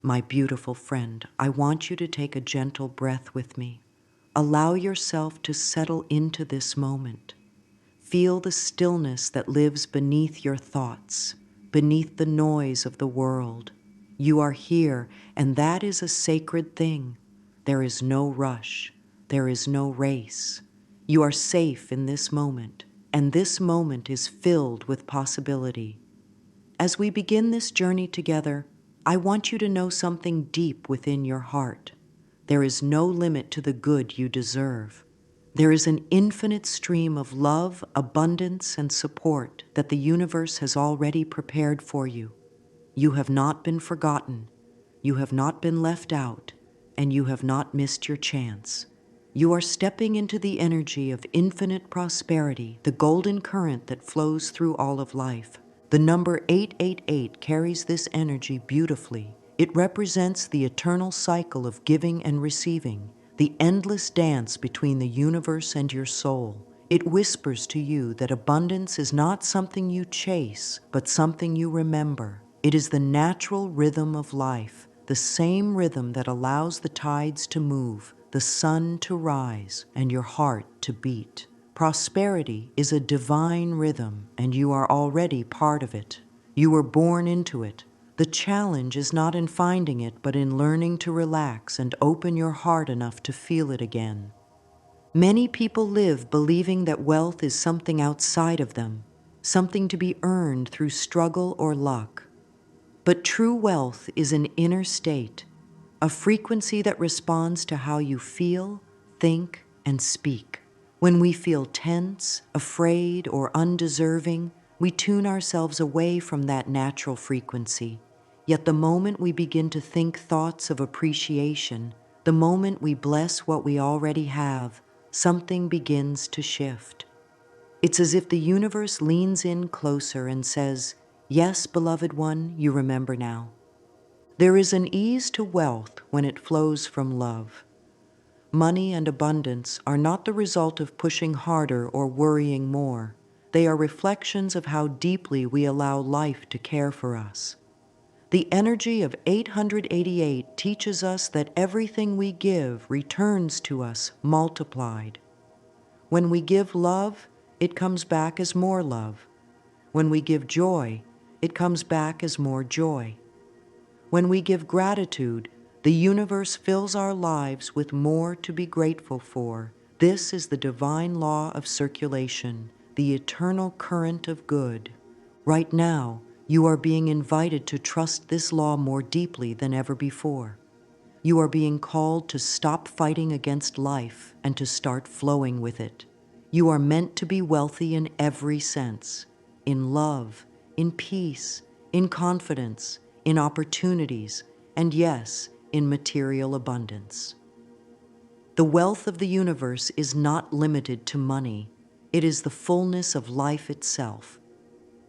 My beautiful friend, I want you to take a gentle breath with me. Allow yourself to settle into this moment. Feel the stillness that lives beneath your thoughts, beneath the noise of the world. You are here, and that is a sacred thing. There is no rush. There is no race. You are safe in this moment, and this moment is filled with possibility. As we begin this journey together, I want you to know something deep within your heart. There is no limit to the good you deserve. There is an infinite stream of love, abundance, and support that the universe has already prepared for you. You have not been forgotten, you have not been left out, and you have not missed your chance. You are stepping into the energy of infinite prosperity, the golden current that flows through all of life. The number 888 carries this energy beautifully. It represents the eternal cycle of giving and receiving, the endless dance between the universe and your soul. It whispers to you that abundance is not something you chase, but something you remember. It is the natural rhythm of life, the same rhythm that allows the tides to move, the sun to rise, and your heart to beat. Prosperity is a divine rhythm, and you are already part of it. You were born into it. The challenge is not in finding it, but in learning to relax and open your heart enough to feel it again. Many people live believing that wealth is something outside of them, something to be earned through struggle or luck. But true wealth is an inner state, a frequency that responds to how you feel, think, and speak. When we feel tense, afraid, or undeserving, we tune ourselves away from that natural frequency. Yet the moment we begin to think thoughts of appreciation, the moment we bless what we already have, something begins to shift. It's as if the universe leans in closer and says, "Yes, beloved one, you remember now." There is an ease to wealth when it flows from love. Money and abundance are not the result of pushing harder or worrying more. They are reflections of how deeply we allow life to care for us. The energy of 888 teaches us that everything we give returns to us multiplied. When we give love, it comes back as more love. When we give joy, it comes back as more joy. When we give gratitude, the universe fills our lives with more to be grateful for. This is the divine law of circulation, the eternal current of good. Right now, you are being invited to trust this law more deeply than ever before. You are being called to stop fighting against life and to start flowing with it. You are meant to be wealthy in every sense, in love, in peace, in confidence, in opportunities, and yes, in material abundance. The wealth of the universe is not limited to money. It is the fullness of life itself.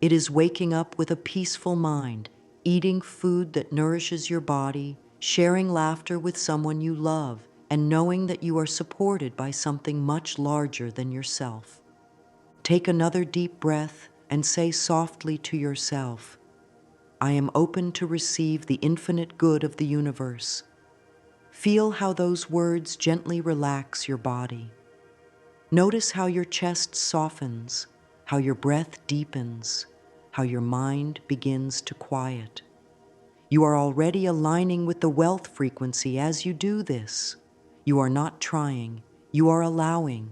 It is waking up with a peaceful mind, eating food that nourishes your body, sharing laughter with someone you love, and knowing that you are supported by something much larger than yourself. Take another deep breath and say softly to yourself, "I am open to receive the infinite good of the universe." Feel how those words gently relax your body. Notice how your chest softens, how your breath deepens, how your mind begins to quiet. You are already aligning with the wealth frequency as you do this. You are not trying, you are allowing.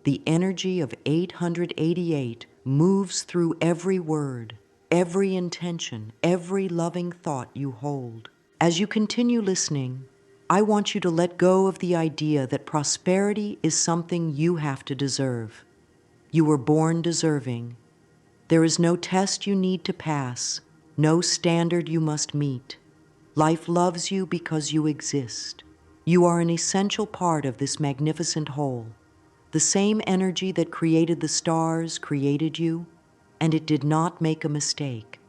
The energy of 888 moves through every word, every intention, every loving thought you hold. As you continue listening, I want you to let go of the idea that prosperity is something you have to deserve. You were born deserving. There is no test you need to pass, no standard you must meet. Life loves you because you exist. You are an essential part of this magnificent whole. The same energy that created the stars created you, and it did not make a mistake.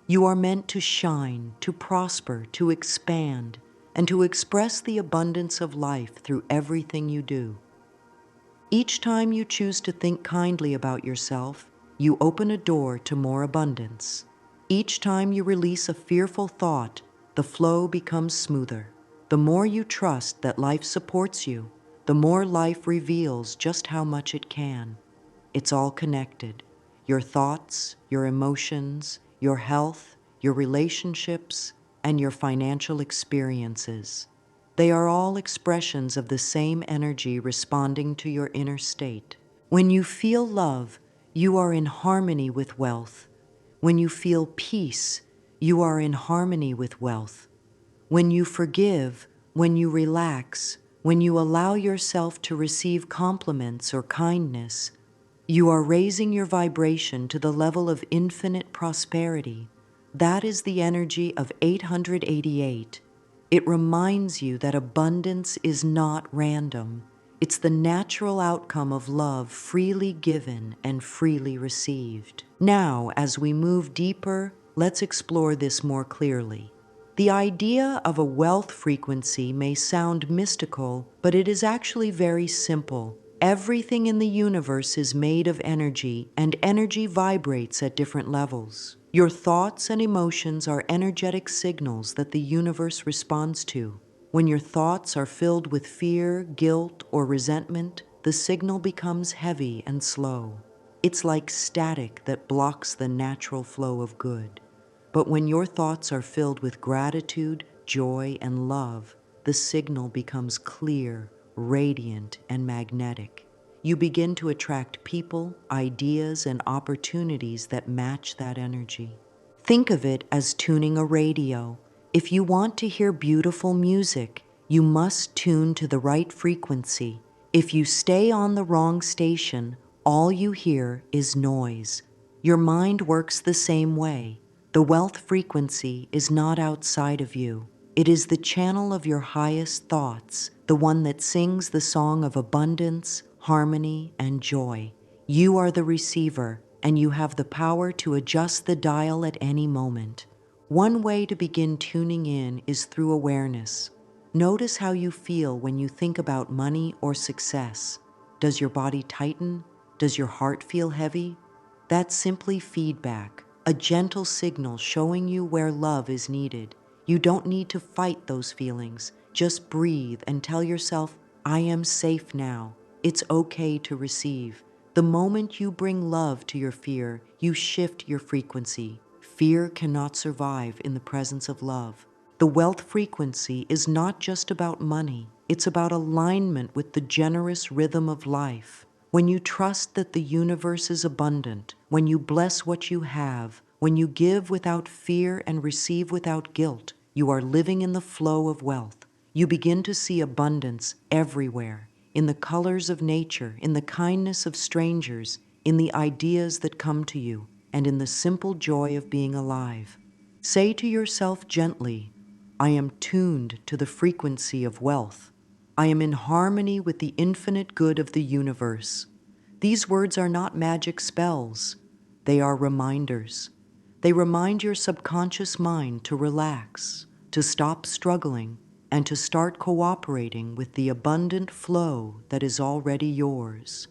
You are meant to shine, to prosper, to expand, and to express the abundance of life through everything you do. Each time you choose to think kindly about yourself, you open a door to more abundance. Each time you release a fearful thought, the flow becomes smoother. The more you trust that life supports you, the more life reveals just how much it can. It's all connected. Your thoughts, your emotions, your health, your relationships, and your financial experiences. They are all expressions of the same energy responding to your inner state. When you feel love, you are in harmony with wealth. When you feel peace, you are in harmony with wealth. When you forgive, when you relax, when you allow yourself to receive compliments or kindness, you are raising your vibration to the level of infinite prosperity. That is the energy of 888. It reminds you that abundance is not random. It's the natural outcome of love freely given and freely received. Now, as we move deeper, let's explore this more clearly. The idea of a wealth frequency may sound mystical, but it is actually very simple. Everything in the universe is made of energy, and energy vibrates at different levels. Your thoughts and emotions are energetic signals that the universe responds to. When your thoughts are filled with fear, guilt, or resentment, the signal becomes heavy and slow. It's like static that blocks the natural flow of good. But when your thoughts are filled with gratitude, joy, and love, the signal becomes clear, radiant, and magnetic. You begin to attract people, ideas, and opportunities that match that energy. Think of it as tuning a radio. If you want to hear beautiful music, you must tune to the right frequency. If you stay on the wrong station, all you hear is noise. Your mind works the same way. The wealth frequency is not outside of you. It is the channel of your highest thoughts, the one that sings the song of abundance, harmony, and joy. You are the receiver, and you have the power to adjust the dial at any moment. One way to begin tuning in is through awareness. Notice how you feel when you think about money or success. Does your body tighten? Does your heart feel heavy? That's simply feedback, a gentle signal showing you where love is needed. You don't need to fight those feelings. Just breathe and tell yourself, I am safe now. It's okay to receive. The moment you bring love to your fear, you shift your frequency. Fear cannot survive in the presence of love. The wealth frequency is not just about money. It's about alignment with the generous rhythm of life. When you trust that the universe is abundant, when you bless what you have, when you give without fear and receive without guilt, you are living in the flow of wealth. You begin to see abundance everywhere, in the colors of nature, in the kindness of strangers, in the ideas that come to you, and in the simple joy of being alive. Say to yourself gently, I am tuned to the frequency of wealth. I am in harmony with the infinite good of the universe. These words are not magic spells. They are reminders. They remind your subconscious mind to relax, to stop struggling, and to start cooperating with the abundant flow that is already yours.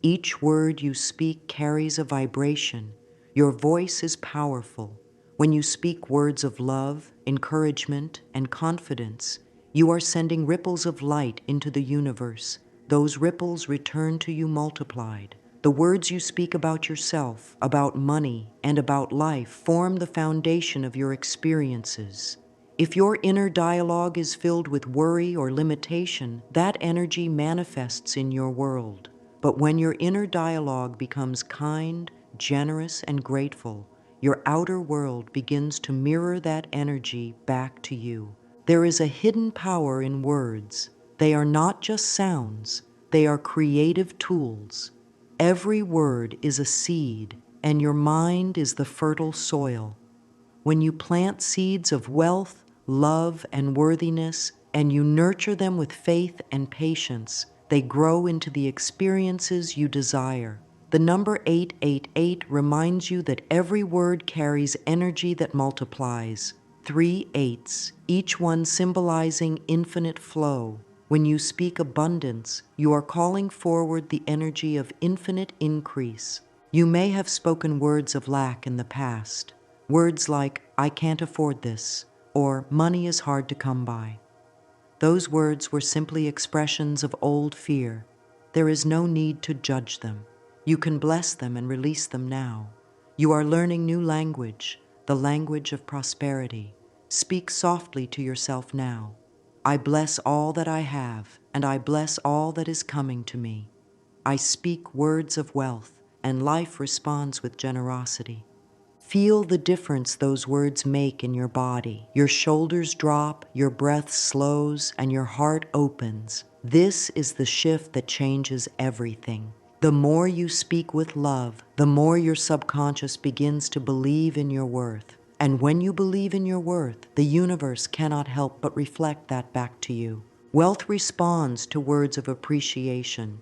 Each word you speak carries a vibration. Your voice is powerful. When you speak words of love, encouragement, and confidence, you are sending ripples of light into the universe. Those ripples return to you multiplied. The words you speak about yourself, about money, and about life form the foundation of your experiences. If your inner dialogue is filled with worry or limitation, that energy manifests in your world. But when your inner dialogue becomes kind, generous, and grateful, your outer world begins to mirror that energy back to you. There is a hidden power in words. They are not just sounds, they are creative tools. Every word is a seed, and your mind is the fertile soil. When you plant seeds of wealth, love, and worthiness, and you nurture them with faith and patience, they grow into the experiences you desire. The number 888 reminds you that every word carries energy that multiplies. 3 eights, each one symbolizing infinite flow. When you speak abundance, you are calling forward the energy of infinite increase. You may have spoken words of lack in the past. Words like, I can't afford this, or money is hard to come by. Those words were simply expressions of old fear. There is no need to judge them. You can bless them and release them now. You are learning new language, the language of prosperity. Speak softly to yourself now. I bless all that I have, and I bless all that is coming to me. I speak words of wealth, and life responds with generosity. Feel the difference those words make in your body. Your shoulders drop, your breath slows, and your heart opens. This is the shift that changes everything. The more you speak with love, the more your subconscious begins to believe in your worth. And when you believe in your worth, the universe cannot help but reflect that back to you. Wealth responds to words of appreciation.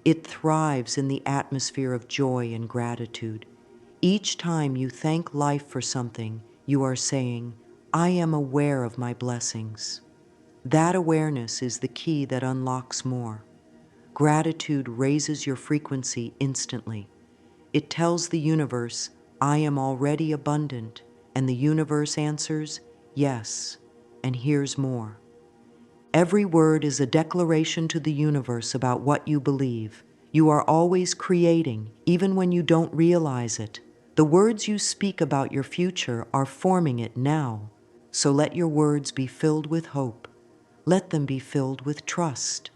It thrives in the atmosphere of joy and gratitude. Each time you thank life for something, you are saying, I am aware of my blessings. That awareness is the key that unlocks more. Gratitude raises your frequency instantly. It tells the universe, I am already abundant, and the universe answers, yes, and here's more. Every word is a declaration to the universe about what you believe. You are always creating, even when you don't realize it. The words you speak about your future are forming it now. So let your words be filled with hope. Let them be filled with trust.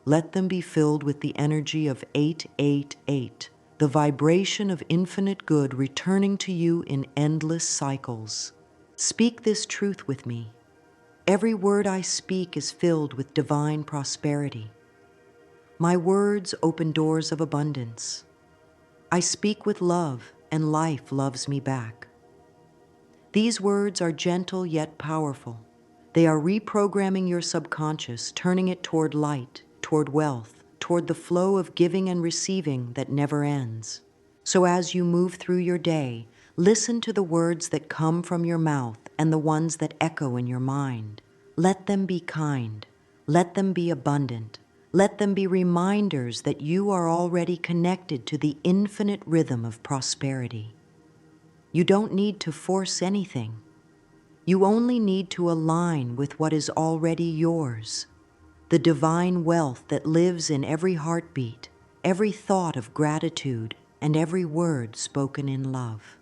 Let them be filled with the energy of 888, the vibration of infinite good returning to you in endless cycles. Speak this truth with me. Every word I speak is filled with divine prosperity. My words open doors of abundance. I speak with love, and life loves me back. These words are gentle yet powerful. They are reprogramming your subconscious, turning it toward light, toward wealth, toward the flow of giving and receiving that never ends. So as you move through your day, listen to the words that come from your mouth and the ones that echo in your mind. Let them be kind. Let them be abundant. Let them be reminders that you are already connected to the infinite rhythm of prosperity. You don't need to force anything. You only need to align with what is already yours. The divine wealth that lives in every heartbeat, every thought of gratitude, and every word spoken in love.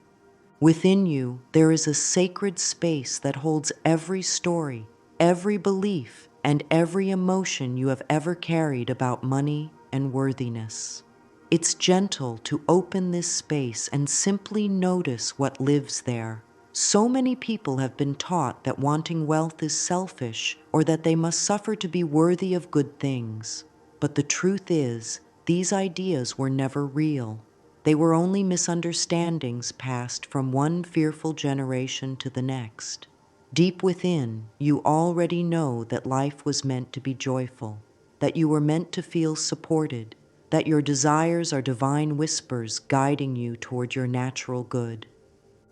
Within you, there is a sacred space that holds every story, every belief, and every emotion you have ever carried about money and worthiness. It's gentle to open this space and simply notice what lives there. So many people have been taught that wanting wealth is selfish or that they must suffer to be worthy of good things. But the truth is, these ideas were never real. They were only misunderstandings passed from one fearful generation to the next. Deep within, you already know that life was meant to be joyful, that you were meant to feel supported, that your desires are divine whispers guiding you toward your natural good.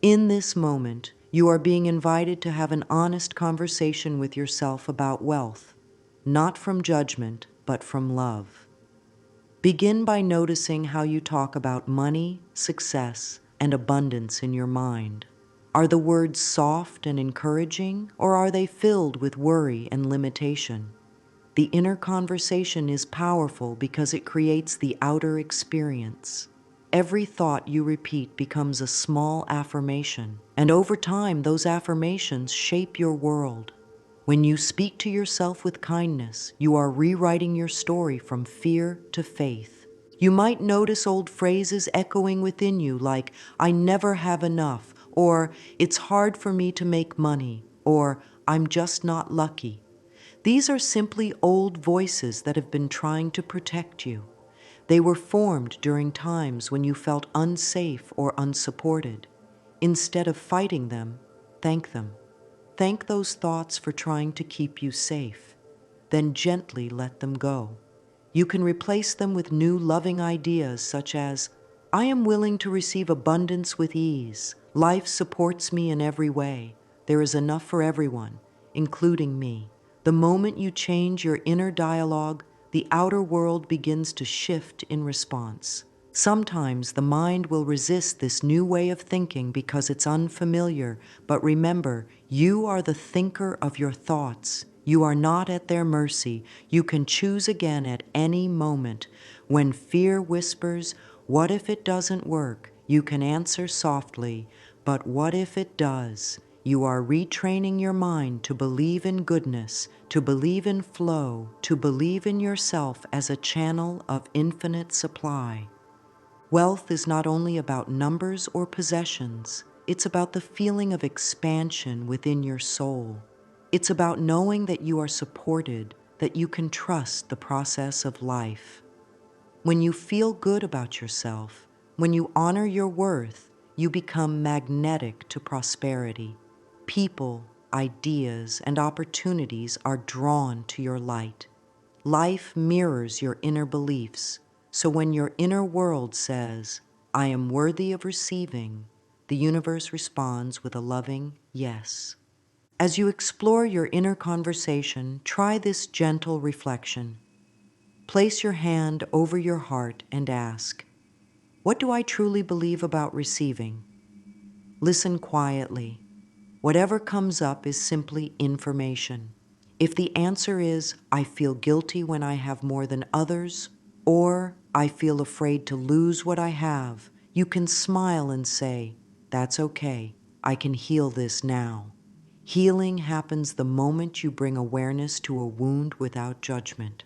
In this moment, you are being invited to have an honest conversation with yourself about wealth, not from judgment, but from love. Begin by noticing how you talk about money, success, and abundance in your mind. Are the words soft and encouraging, or are they filled with worry and limitation? The inner conversation is powerful because it creates the outer experience. Every thought you repeat becomes a small affirmation, and over time, those affirmations shape your world. When you speak to yourself with kindness, you are rewriting your story from fear to faith. You might notice old phrases echoing within you like, I never have enough, or it's hard for me to make money, or I'm just not lucky. These are simply old voices that have been trying to protect you. They were formed during times when you felt unsafe or unsupported. Instead of fighting them, thank them. Thank those thoughts for trying to keep you safe. Then gently let them go. You can replace them with new loving ideas such as, I am willing to receive abundance with ease. Life supports me in every way. There is enough for everyone, including me. The moment you change your inner dialogue, the outer world begins to shift in response. Sometimes the mind will resist this new way of thinking because it's unfamiliar, but remember, you are the thinker of your thoughts. You are not at their mercy. You can choose again at any moment. When fear whispers, "What if it doesn't work?" you can answer softly, "But what if it does?" You are retraining your mind to believe in goodness, to believe in flow, to believe in yourself as a channel of infinite supply. Wealth is not only about numbers or possessions, it's about the feeling of expansion within your soul. It's about knowing that you are supported, that you can trust the process of life. When you feel good about yourself, when you honor your worth, you become magnetic to prosperity. People, ideas, and opportunities are drawn to your light. Life mirrors your inner beliefs, so when your inner world says, "I am worthy of receiving," the universe responds with a loving yes. As you explore your inner conversation, try this gentle reflection. Place your hand over your heart and ask, "What do I truly believe about receiving?" Listen quietly. Whatever comes up is simply information. If the answer is, "I feel guilty when I have more than others," or "I feel afraid to lose what I have," you can smile and say, "That's okay. I can heal this now." Healing happens the moment you bring awareness to a wound without judgment.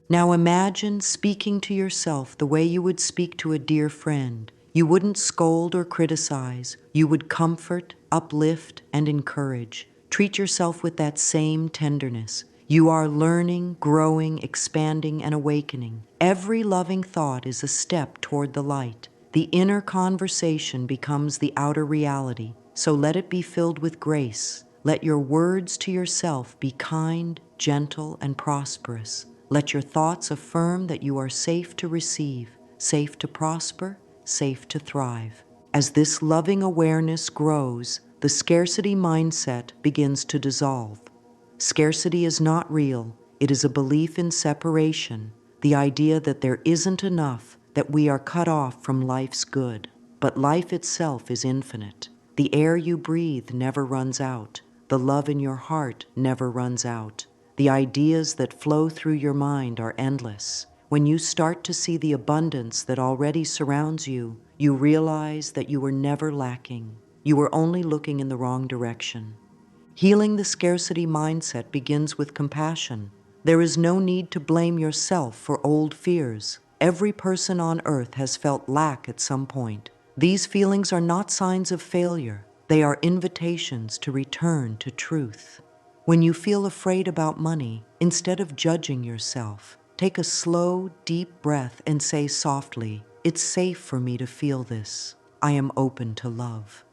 Now imagine speaking to yourself the way you would speak to a dear friend. You wouldn't scold or criticize. You would comfort, uplift, and encourage. Treat yourself with that same tenderness. You are learning, growing, expanding, and awakening. Every loving thought is a step toward the light. The inner conversation becomes the outer reality, so let it be filled with grace. Let your words to yourself be kind, gentle, and prosperous. Let your thoughts affirm that you are safe to receive, safe to prosper, safe to thrive. As this loving awareness grows, the scarcity mindset begins to dissolve. Scarcity is not real. It is a belief in separation, the idea that there isn't enough, that we are cut off from life's good. But life itself is infinite. The air you breathe never runs out. The love in your heart never runs out. The ideas that flow through your mind are endless. When you start to see the abundance that already surrounds you, you realize that you were never lacking. You were only looking in the wrong direction. Healing the scarcity mindset begins with compassion. There is no need to blame yourself for old fears. Every person on earth has felt lack at some point. These feelings are not signs of failure. They are invitations to return to truth. When you feel afraid about money, instead of judging yourself, take a slow, deep breath and say softly, "It's safe for me to feel this. I am open to love."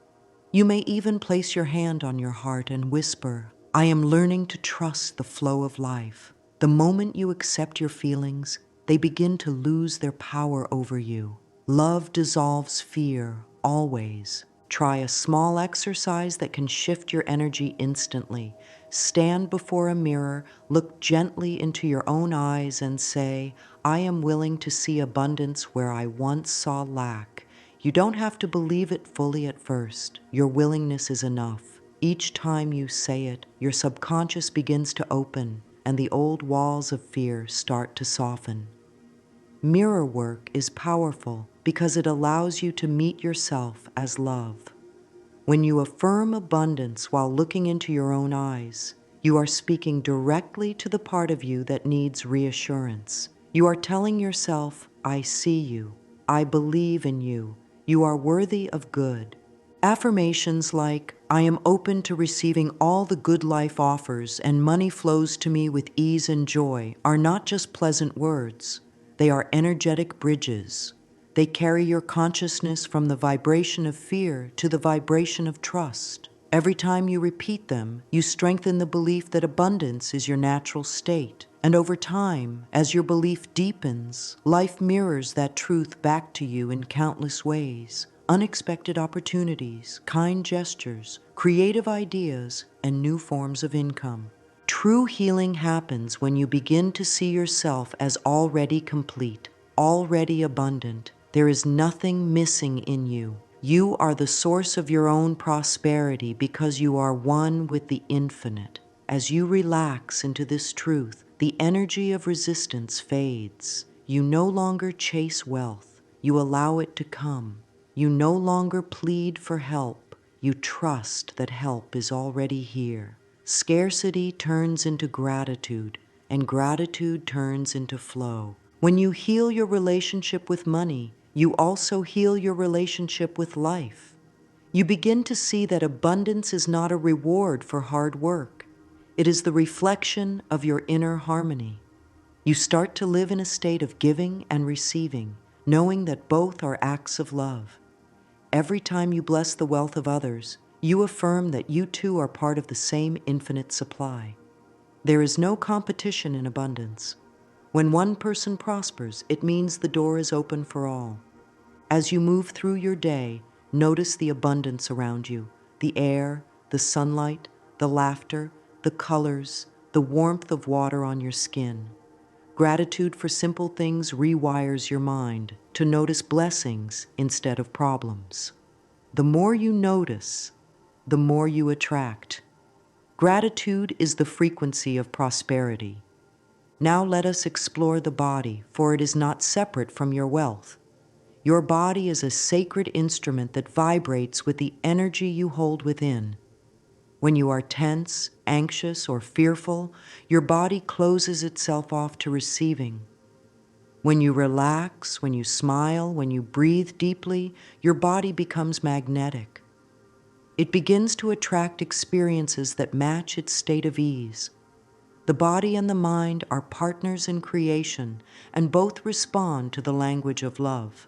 You may even place your hand on your heart and whisper, "I am learning to trust the flow of life." The moment you accept your feelings, they begin to lose their power over you. Love dissolves fear, always. Try a small exercise that can shift your energy instantly. Stand before a mirror, look gently into your own eyes and say, "I am willing to see abundance where I once saw lack." You don't have to believe it fully at first. Your willingness is enough. Each time you say it, your subconscious begins to open, and the old walls of fear start to soften. Mirror work is powerful because it allows you to meet yourself as love. When you affirm abundance while looking into your own eyes, you are speaking directly to the part of you that needs reassurance. You are telling yourself, "I see you. I believe in you. You are worthy of good." Affirmations like, "I am open to receiving all the good life offers and money flows to me with ease and joy," are not just pleasant words. They are energetic bridges. They carry your consciousness from the vibration of fear to the vibration of trust. Every time you repeat them, you strengthen the belief that abundance is your natural state. And over time, as your belief deepens, life mirrors that truth back to you in countless ways. Unexpected opportunities, kind gestures, creative ideas, and new forms of income. True healing happens when you begin to see yourself as already complete, already abundant, There is nothing missing in you. You are the source of your own prosperity because you are one with the infinite. As you relax into this truth, the energy of resistance fades. You no longer chase wealth. You allow it to come. You no longer plead for help. You trust that help is already here. Scarcity turns into gratitude, and gratitude turns into flow. When you heal your relationship with money, you also heal your relationship with life. You begin to see that abundance is not a reward for hard work. It is the reflection of your inner harmony. You start to live in a state of giving and receiving, knowing that both are acts of love. Every time you bless the wealth of others, you affirm that you too are part of the same infinite supply. There is no competition in abundance. When one person prospers, it means the door is open for all. As you move through your day, notice the abundance around you, the air, the sunlight, the laughter, the colors, the warmth of water on your skin. Gratitude for simple things rewires your mind to notice blessings instead of problems. The more you notice, the more you attract. Gratitude is the frequency of prosperity. Now let us explore the body, for it is not separate from your wealth. Your body is a sacred instrument that vibrates with the energy you hold within. When you are tense, anxious, or fearful, your body closes itself off to receiving. When you relax, when you smile, when you breathe deeply, your body becomes magnetic. It begins to attract experiences that match its state of ease. The body and the mind are partners in creation, and both respond to the language of love.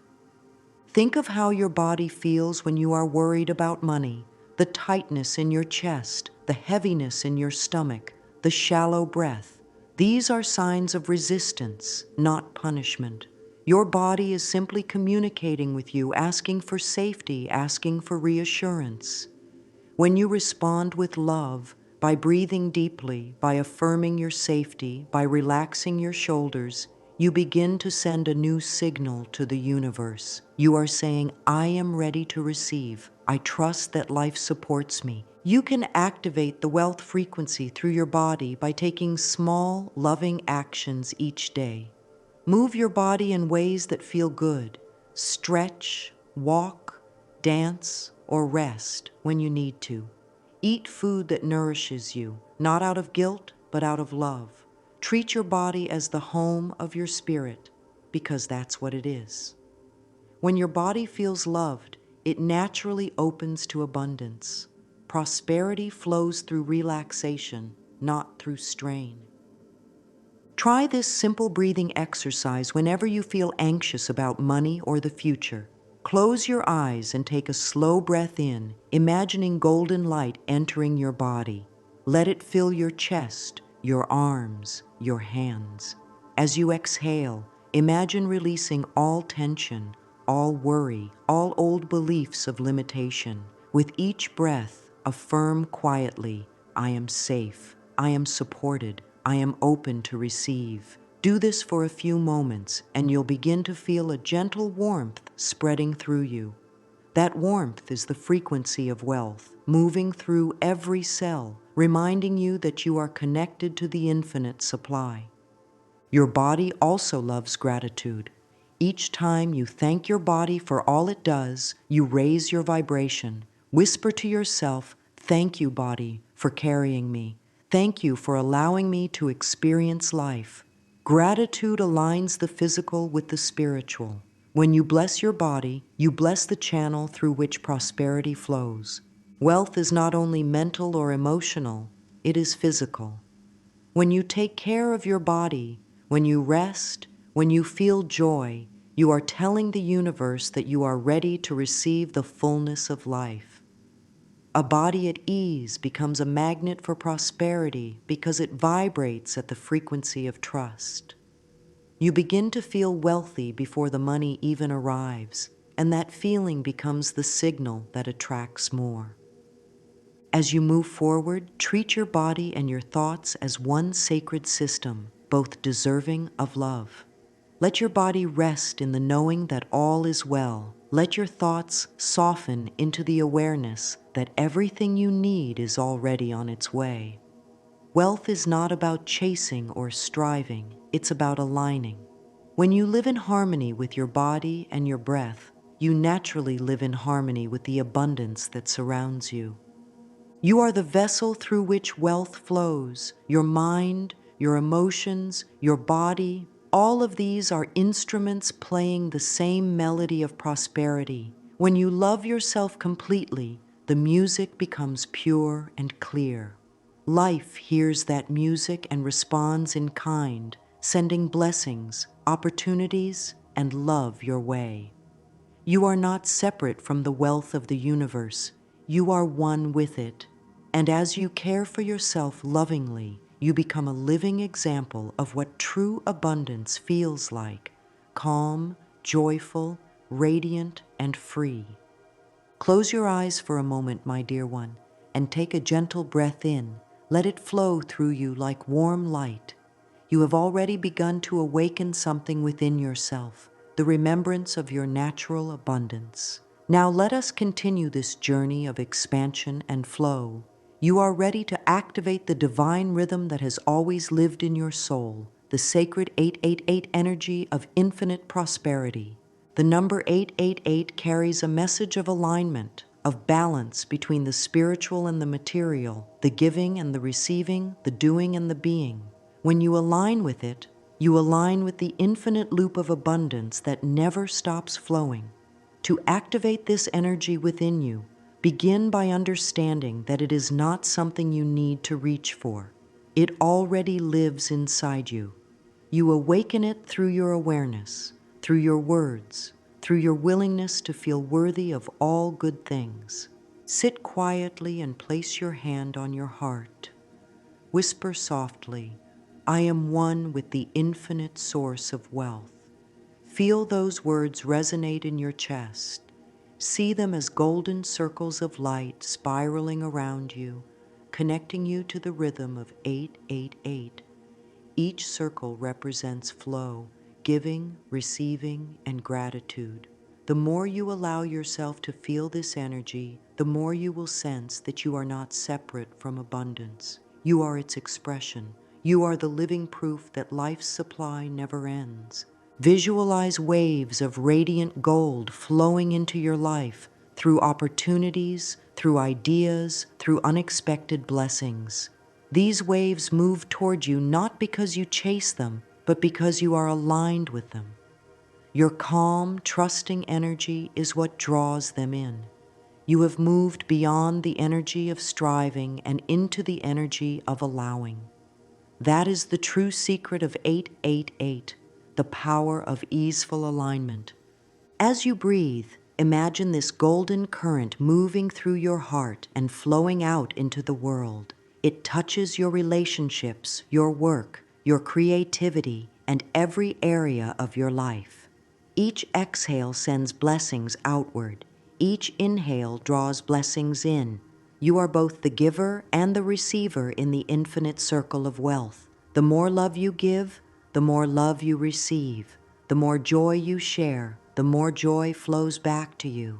Think of how your body feels when you are worried about money, the tightness in your chest, the heaviness in your stomach, the shallow breath. These are signs of resistance, not punishment. Your body is simply communicating with you, asking for safety, asking for reassurance. When you respond with love, by breathing deeply, by affirming your safety, by relaxing your shoulders, you begin to send a new signal to the universe. You are saying, I am ready to receive. I trust that life supports me. You can activate the wealth frequency through your body by taking small, loving actions each day. Move your body in ways that feel good. Stretch, walk, dance, or rest when you need to. Eat food that nourishes you, not out of guilt, but out of love. Treat your body as the home of your spirit, because that's what it is. When your body feels loved, it naturally opens to abundance. Prosperity flows through relaxation, not through strain. Try this simple breathing exercise whenever you feel anxious about money or the future. Close your eyes and take a slow breath in, imagining golden light entering your body. Let it fill your chest, your arms, your hands. As you exhale, imagine releasing all tension, all worry, all old beliefs of limitation. With each breath, affirm quietly, I am safe, I am supported, I am open to receive. Do this for a few moments, and you'll begin to feel a gentle warmth spreading through you. That warmth is the frequency of wealth, moving through every cell, reminding you that you are connected to the infinite supply. Your body also loves gratitude. Each time you thank your body for all it does, you raise your vibration. Whisper to yourself, thank you, body, for carrying me. Thank you for allowing me to experience life. Gratitude aligns the physical with the spiritual. When you bless your body, you bless the channel through which prosperity flows. Wealth is not only mental or emotional, it is physical. When you take care of your body, when you rest, when you feel joy, you are telling the universe that you are ready to receive the fullness of life. A body at ease becomes a magnet for prosperity because it vibrates at the frequency of trust. You begin to feel wealthy before the money even arrives, and that feeling becomes the signal that attracts more. As you move forward, treat your body and your thoughts as one sacred system, both deserving of love. Let your body rest in the knowing that all is well. Let your thoughts soften into the awareness that everything you need is already on its way. Wealth is not about chasing or striving, it's about aligning. When you live in harmony with your body and your breath, you naturally live in harmony with the abundance that surrounds you. You are the vessel through which wealth flows. Your mind, your emotions, your body, all of these are instruments playing the same melody of prosperity. When you love yourself completely, the music becomes pure and clear. Life hears that music and responds in kind, sending blessings, opportunities, and love your way. You are not separate from the wealth of the universe. You are one with it. And as you care for yourself lovingly, you become a living example of what true abundance feels like: calm, joyful, radiant, and free. Close your eyes for a moment, my dear one, and take a gentle breath in. Let it flow through you like warm light. You have already begun to awaken something within yourself, the remembrance of your natural abundance. Now let us continue this journey of expansion and flow. You are ready to activate the divine rhythm that has always lived in your soul, the sacred 888 energy of infinite prosperity. The number 888 carries a message of alignment, of balance between the spiritual and the material, the giving and the receiving, the doing and the being. When you align with it, you align with the infinite loop of abundance that never stops flowing. To activate this energy within you, begin by understanding that it is not something you need to reach for. It already lives inside you. You awaken it through your awareness, through your words, through your willingness to feel worthy of all good things. Sit quietly and place your hand on your heart. Whisper softly, "I am one with the infinite source of wealth." Feel those words resonate in your chest. See them as golden circles of light spiraling around you, connecting you to the rhythm of 888. Each circle represents flow, giving, receiving, and gratitude. The more you allow yourself to feel this energy, the more you will sense that you are not separate from abundance. You are its expression. You are the living proof that life's supply never ends. Visualize waves of radiant gold flowing into your life through opportunities, through ideas, through unexpected blessings. These waves move toward you not because you chase them, but because you are aligned with them. Your calm, trusting energy is what draws them in. You have moved beyond the energy of striving and into the energy of allowing. That is the true secret of 888, the power of easeful alignment. As you breathe, imagine this golden current moving through your heart and flowing out into the world. It touches your relationships, your work, your creativity, and every area of your life. Each exhale sends blessings outward. Each inhale draws blessings in. You are both the giver and the receiver in the infinite circle of wealth. The more love you give, the more love you receive. The more joy you share, the more joy flows back to you.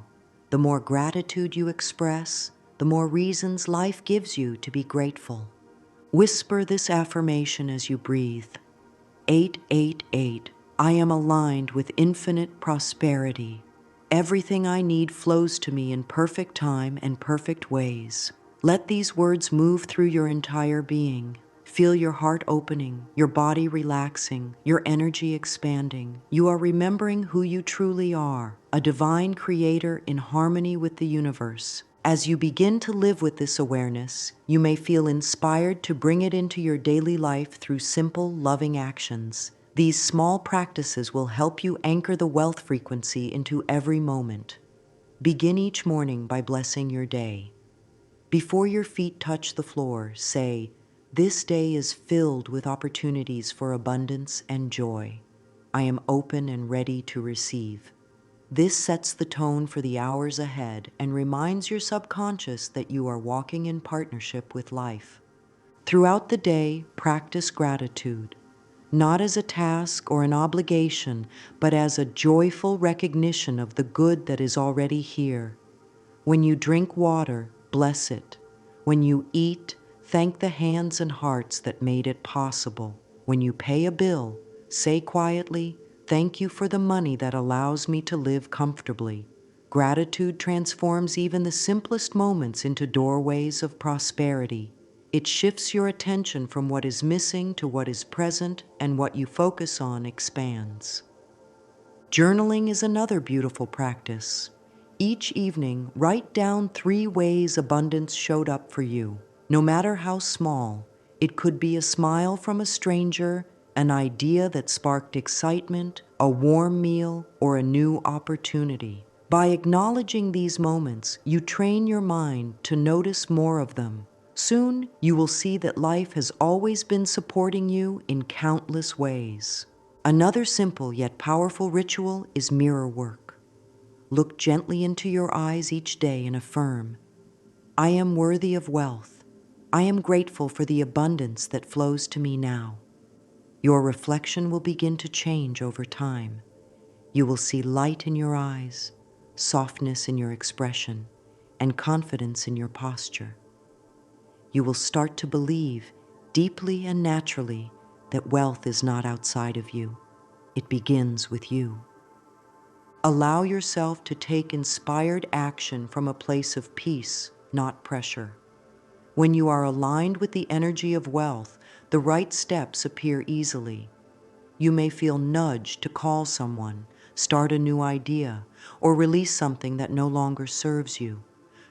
The more gratitude you express, the more reasons life gives you to be grateful. Whisper this affirmation as you breathe. 888. I am aligned with infinite prosperity. Everything I need flows to me in perfect time and perfect ways. Let these words move through your entire being. Feel your heart opening, your body relaxing, your energy expanding. You are remembering who you truly are, a divine creator in harmony with the universe. As you begin to live with this awareness, you may feel inspired to bring it into your daily life through simple, loving actions. These small practices will help you anchor the wealth frequency into every moment. Begin each morning by blessing your day. Before your feet touch the floor, say, "This day is filled with opportunities for abundance and joy. I am open and ready to receive." This sets the tone for the hours ahead and reminds your subconscious that you are walking in partnership with life. Throughout the day, practice gratitude. not as a task or an obligation, but as a joyful recognition of the good that is already here. When you drink water, bless it. When you eat, thank the hands and hearts that made it possible. When you pay a bill, say quietly, "Thank you for the money that allows me to live comfortably." Gratitude transforms even the simplest moments into doorways of prosperity. It shifts your attention from what is missing to what is present, and what you focus on expands. Journaling is another beautiful practice. Each evening, write down 3 ways abundance showed up for you, no matter how small. It could be a smile from a stranger, an idea that sparked excitement, a warm meal, or a new opportunity. By acknowledging these moments, you train your mind to notice more of them. Soon, you will see that life has always been supporting you in countless ways. Another simple yet powerful ritual is mirror work. Look gently into your eyes each day and affirm, "I am worthy of wealth. I am grateful for the abundance that flows to me now." Your reflection will begin to change over time. You will see light in your eyes, softness in your expression, and confidence in your posture. You will start to believe deeply and naturally that wealth is not outside of you. It begins with you. Allow yourself to take inspired action from a place of peace, not pressure. When you are aligned with the energy of wealth, the right steps appear easily. You may feel nudged to call someone, start a new idea, or release something that no longer serves you.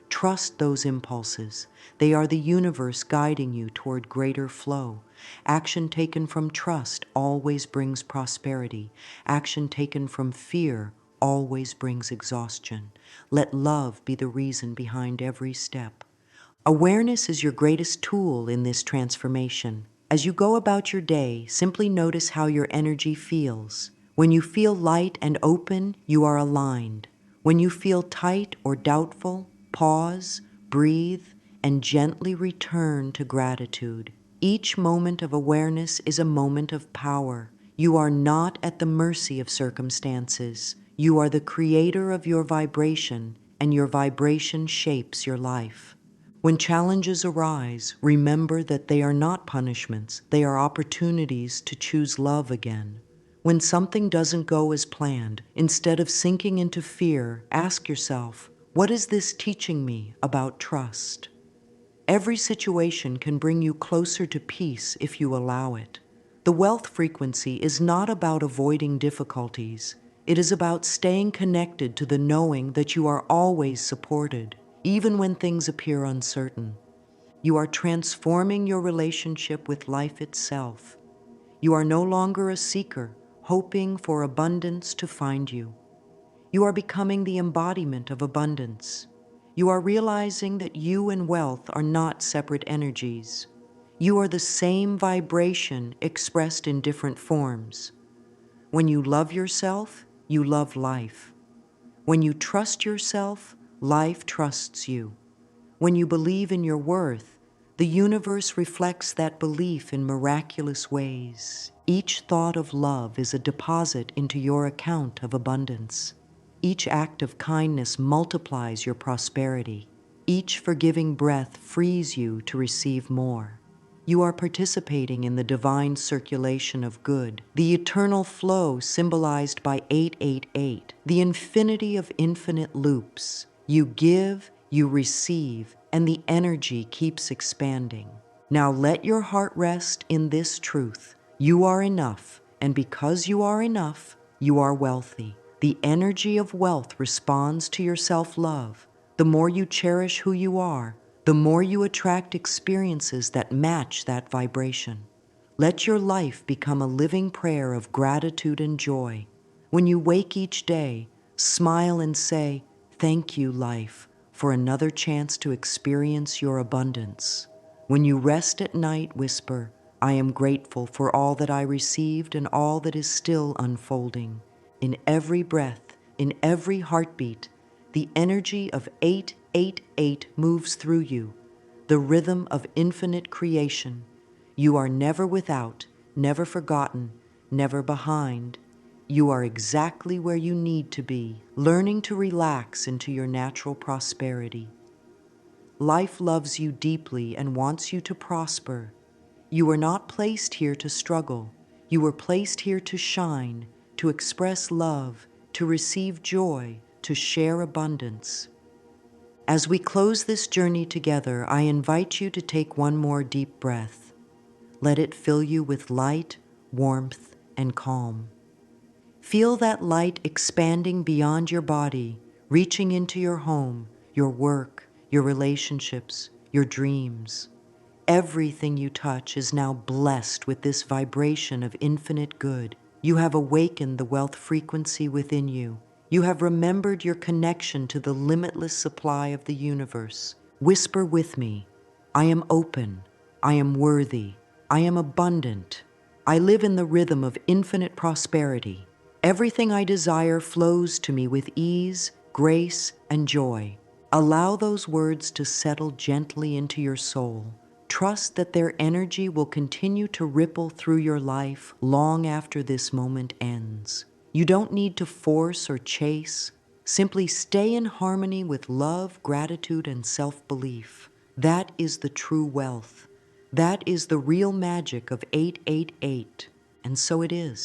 Trust those impulses. They are the universe guiding you toward greater flow. Action taken from trust always brings prosperity. Action taken from fear always brings exhaustion. Let love be the reason behind every step. Awareness is your greatest tool in this transformation. As you go about your day, simply notice how your energy feels. When you feel light and open, you are aligned. When you feel tight or doubtful, pause, breathe, and gently return to gratitude. Each moment of awareness is a moment of power. You are not at the mercy of circumstances. You are the creator of your vibration, and your vibration shapes your life. When challenges arise, remember that they are not punishments, they are opportunities to choose love again. When something doesn't go as planned, instead of sinking into fear, ask yourself, what is this teaching me about trust? Every situation can bring you closer to peace if you allow it. The wealth frequency is not about avoiding difficulties. It is about staying connected to the knowing that you are always supported, even when things appear uncertain. You are transforming your relationship with life itself. You are no longer a seeker, hoping for abundance to find you. You are becoming the embodiment of abundance. You are realizing that you and wealth are not separate energies. You are the same vibration expressed in different forms. When you love yourself, you love life. When you trust yourself, life trusts you. When you believe in your worth, the universe reflects that belief in miraculous ways. Each thought of love is a deposit into your account of abundance. Each act of kindness multiplies your prosperity. Each forgiving breath frees you to receive more. You are participating in the divine circulation of good, the eternal flow symbolized by 888, the infinity of infinite loops. You give, you receive, and the energy keeps expanding. Now let your heart rest in this truth. You are enough, and because you are enough, you are wealthy. The energy of wealth responds to your self-love. The more you cherish who you are, the more you attract experiences that match that vibration. Let your life become a living prayer of gratitude and joy. When you wake each day, smile and say, "Thank you, life, for another chance to experience your abundance." When you rest at night, whisper, "I am grateful for all that I received and all that is still unfolding." In every breath, in every heartbeat, the energy of 888 moves through you, the rhythm of infinite creation. You are never without, never forgotten, never behind. You are exactly where you need to be, learning to relax into your natural prosperity. Life loves you deeply and wants you to prosper. You were not placed here to struggle. You were placed here to shine, to express love, to receive joy, to share abundance. As we close this journey together, I invite you to take one more deep breath. Let it fill you with light, warmth, and calm. Feel that light expanding beyond your body, reaching into your home, your work, your relationships, your dreams. Everything you touch is now blessed with this vibration of infinite good. You have awakened the wealth frequency within you. You have remembered your connection to the limitless supply of the universe. Whisper with me, I am open, I am worthy, I am abundant. I live in the rhythm of infinite prosperity. Everything I desire flows to me with ease, grace, and joy. Allow those words to settle gently into your soul. Trust that their energy will continue to ripple through your life long after this moment ends. You don't need to force or chase. Simply stay in harmony with love, gratitude, and self-belief. That is the true wealth. That is the real magic of 888. And so it is.